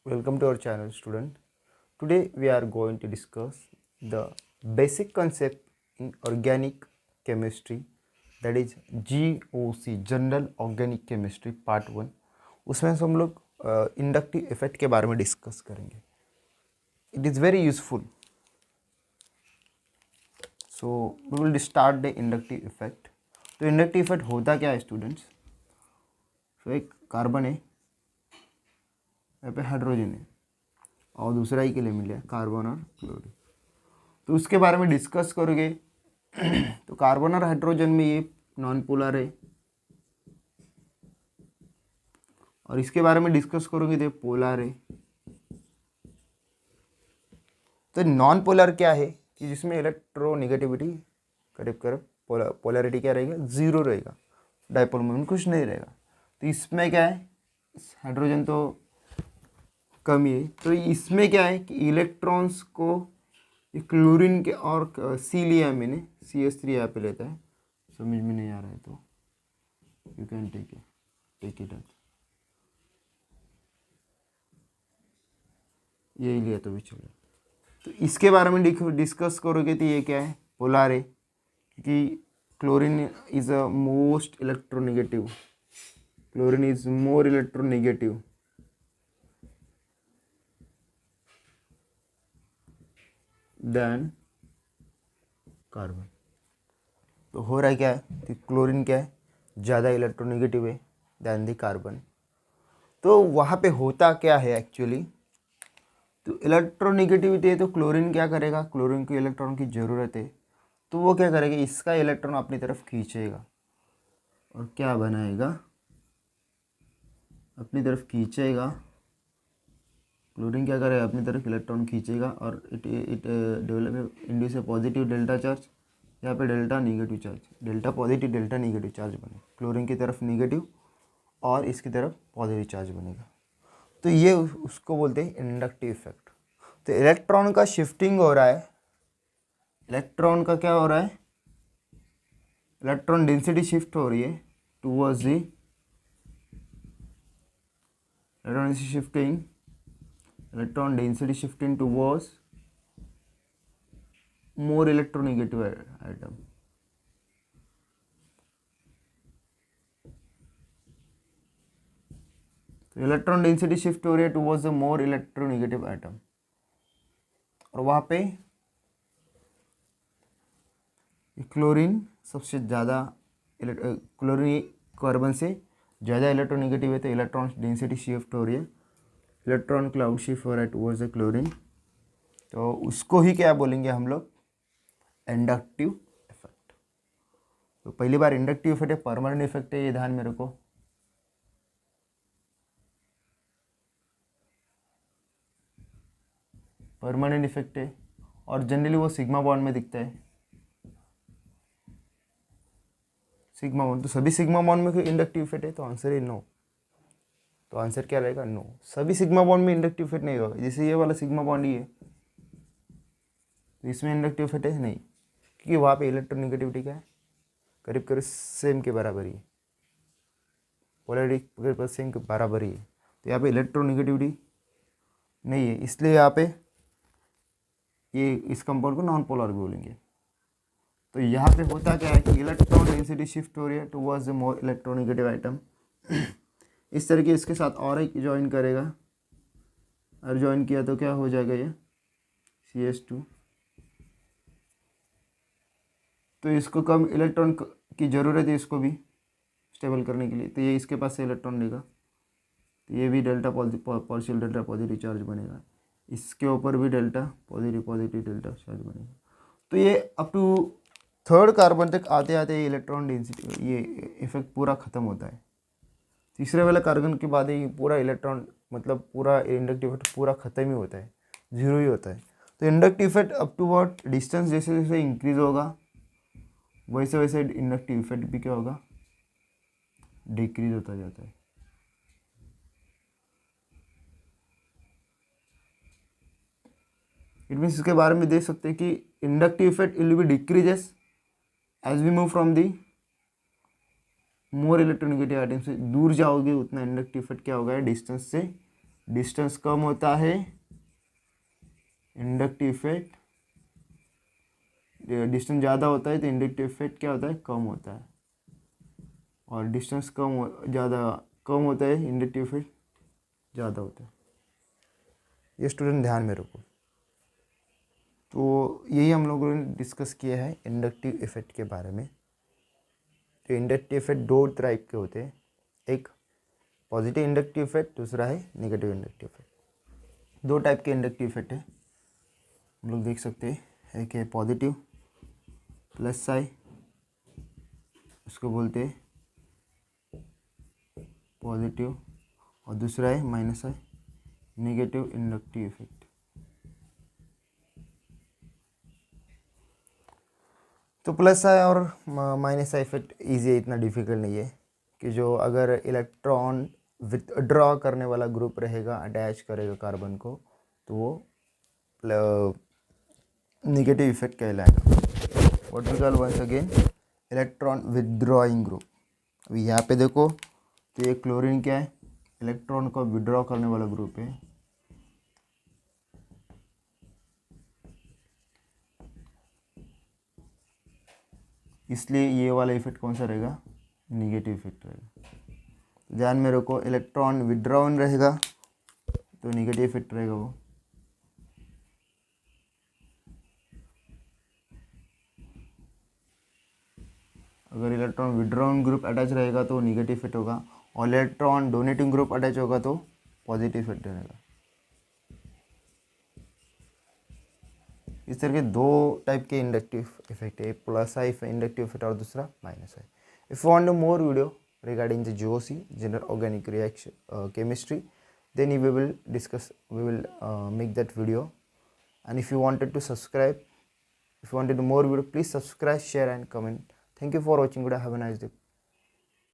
Welcome to our channel, student. Today we are going to discuss the basic concept in organic chemistry, that is GOC, General Organic Chemistry Part 1. उसमें से हम लोग inductive effect के बारे में discuss करेंगे. It is very useful. So we will start the inductive effect. तो inductive effect होता क्या है स्टूडेंट्स? तो एक कार्बन है, यहाँ पे हाइड्रोजन है और दूसरा ही के लिए मिले कार्बन और क्लोरीन. तो उसके बारे में डिस्कस करोगे. तो कार्बन और हाइड्रोजन में ये नॉन पोलर है और इसके बारे में डिस्कस करोगे तो पोलर है. तो नॉन पोलर क्या है कि जिसमें इलेक्ट्रोनेगेटिविटी करीब करीब पोलैरिटी क्या रहेगा, जीरो रहेगा, डाइपोल मोमेंट कुछ नहीं रहेगा. तो इसमें क्या है, हाइड्रोजन तो कम ही है. तो इसमें क्या है कि इलेक्ट्रॉन्स को क्लोरीन के और सी लिया है मैंने, CH3 यहाँ पे लेता है. समझ में नहीं आ रहा है तो you can take it out. यही लिया तो भी चलो. तो इसके बारे में डिस्कस करोगे तो ये क्या है, पोलर है, क्योंकि chlorine is a most electronegative. Chlorine is more electronegative than carbon. तो हो रहा है क्या है कि क्लोरीन क्या है, ज़्यादा इलेक्ट्रोनेगेटिव है देन दी कार्बन. तो वहाँ पे होता क्या है एक्चुअली, तो इलेक्ट्रोनेगेटिविटी है तो क्लोरीन क्या करेगा, क्लोरीन को इलेक्ट्रॉन की ज़रूरत है तो वो क्या करेगा, इसका इलेक्ट्रॉन अपनी तरफ खींचेगा और क्या बनाएगा, अपनी तरफ खींचेगा. क्लोरीन क्या करेगा, अपनी तरफ इलेक्ट्रॉन खींचेगा और it develop induce A positive delta charge. यहाँ पे delta negative charge, delta positive delta negative charge बने. क्लोरीन की तरफ निगेटिव और इसकी तरफ पॉजिटिव चार्ज बनेगा. तो ये उसको बोलते हैं इंडक्टिव इफेक्ट. तो इलेक्ट्रॉन का शिफ्टिंग हो रहा है, इलेक्ट्रॉन का क्या हो रहा है, इलेक्ट्रॉन डेंसिटी शिफ्ट हो रही है towards the electron density shifting towards more electronegative atom. तो इलेक्ट्रॉन डेंसिटी शिफ्ट हो रही है towards the more electronegative atom और वहाँ पे क्लोरीन सबसे ज़्यादा, क्लोरीन कार्बन से ज़्यादा इलेक्ट्रोनेगेटिव है तो इलेक्ट्रॉन डेंसिटी शिफ्ट हो रही है, इलेक्ट्रॉन क्लाउड शिफ्ट हो रहा है टूवर्ड्स द क्लोरीन. तो उसको ही क्या बोलेंगे हम लोग, इंडक्टिव इफेक्ट. तो पहली बार इंडक्टिव इफेक्ट है, परमानेंट इफेक्ट है, ये ध्यान में रखो. परमानेंट इफेक्ट है और जनरली वो सिग्मा बॉन्ड में दिखता है. सिग्मा बॉन्ड, तो सभी सिग्मा बॉन्ड में इंडक्टिव इफेक्ट है, तो आंसर है नो. तो आंसर क्या रहेगा, नो. सभी सिग्मा बॉन्ड में इंडक्टिव इफेक्ट नहीं होगा. जैसे ये वाला सिग्मा बॉन्ड ही है तो इसमें इंडक्टिव इफेक्ट है नहीं, क्योंकि वहाँ पे इलेक्ट्रोनेगेटिविटी क्या है, करीब करीब सेम के बराबर ही है, पोलैरिटी करीब सेम के बराबर ही है. तो यहाँ पे इलेक्ट्रोनेगेटिविटी नहीं है, इसलिए यहाँ पे ये इस कंपाउंड को नॉन पोलर बोलेंगे. तो यहाँ पे होता क्या है कि इलेक्ट्रॉन डेंसिटी शिफ्ट हो रही है towards the more electronegative item. इस तरह के इसके साथ और एक ज्वाइन करेगा और ज्वाइन किया तो क्या हो जाएगा, ये CH2. तो इसको कम इलेक्ट्रॉन की ज़रूरत है इसको भी स्टेबल करने के लिए, तो ये इसके पास से इलेक्ट्रॉन लेगा तो ये भी delta partial delta positive charge बनेगा. इसके ऊपर भी डेल्टा पॉजिटिव डेल्टा चार्ज बनेगा. तो ये अप टू थर्ड कार्बन तक आते आते ये इलेक्ट्रॉन डेंसिटी, ये इफेक्ट पूरा ख़त्म होता है. तीसरे वाले कार्बन के बाद ये पूरा इलेक्ट्रॉन, मतलब पूरा इंडक्टिव इफेक्ट पूरा ख़त्म ही होता है, जीरो ही होता है. तो inductive effect up to what distance जैसे जैसे इंक्रीज होगा वैसे वैसे इंडक्टिव इफेक्ट भी क्या होगा, डिक्रीज होता जाता है. इट मीन्स इसके बारे में देख सकते हैं कि inductive effect will be decreases as we move from the more electronegative atom से दूर जाओगे उतना इंडक्टिव इफेक्ट क्या होगा, डिस्टेंस से डिस्टेंस कम होता है, इंडक्टिव इफेक्ट, डिस्टेंस ज़्यादा होता है तो इंडक्टिव इफेक्ट क्या होता है, कम होता है, और डिस्टेंस ज़्यादा कम होता है, इंडक्टिव इफेक्ट ज़्यादा होता है। ये स्टूडेंट ध्यान में रखो। तो यही हम लोगों ने डिस्कस किया है इंडक्टिव इफेक्ट के बारे में। तो इंडक्टिव इफेक्ट दो टाइप के होते हैं, एक पॉजिटिव इंडक्टिव इफेक्ट, दूसरा है नेगेटिव इंडक्टिव इफेक्ट। दो टाइप के इंडक्टिव इफेक्ट है, हम लोग देख सकते हैं। एक है पॉजिटिव प्लस साइन, उसको बोलते हैं पॉजिटिव, और दूसरा है minus sign, negative inductive effect. तो प्लस आई और माइनस आई इफेक्ट ईजी है, इतना डिफिकल्ट नहीं है। कि जो अगर इलेक्ट्रॉन विथड्रॉ करने वाला ग्रुप रहेगा, अटैच करेगा कार्बन को, तो वो नेगेटिव इफेक्ट कहलाएगा। What we call once again electron withdrawing group. अभी यहाँ पे देखो, तो ये क्लोरीन क्या है, इलेक्ट्रॉन को विड्रॉ करने वाला ग्रुप है। इसलिए ये वाला इफेक्ट कौन सा रहेगा, निगेटिव इफेक्ट रहेगा। ध्यान में रखो, इलेक्ट्रॉन विड्रॉन रहेगा तो निगेटिव इफेक्ट रहेगा वो। अगर इलेक्ट्रॉन विड्रॉन ग्रुप अटैच रहेगा तो निगेटिव इफेक्ट होगा, और इलेक्ट्रॉन डोनेटिंग ग्रुप अटैच होगा तो पॉजिटिव इफेक्ट रहेगा। इस तरह के दो टाइप के इंडक्टिव इफेक्ट है, प्लस आई इंडक्टिव इफेक्ट और दूसरा minus I. If you want more video regarding the GOC, general organic reaction chemistry, then we will discuss, we will make that video. And if you wanted to subscribe, if you wanted more video, please subscribe, share and comment. Thank you for watching. Good, have a nice day.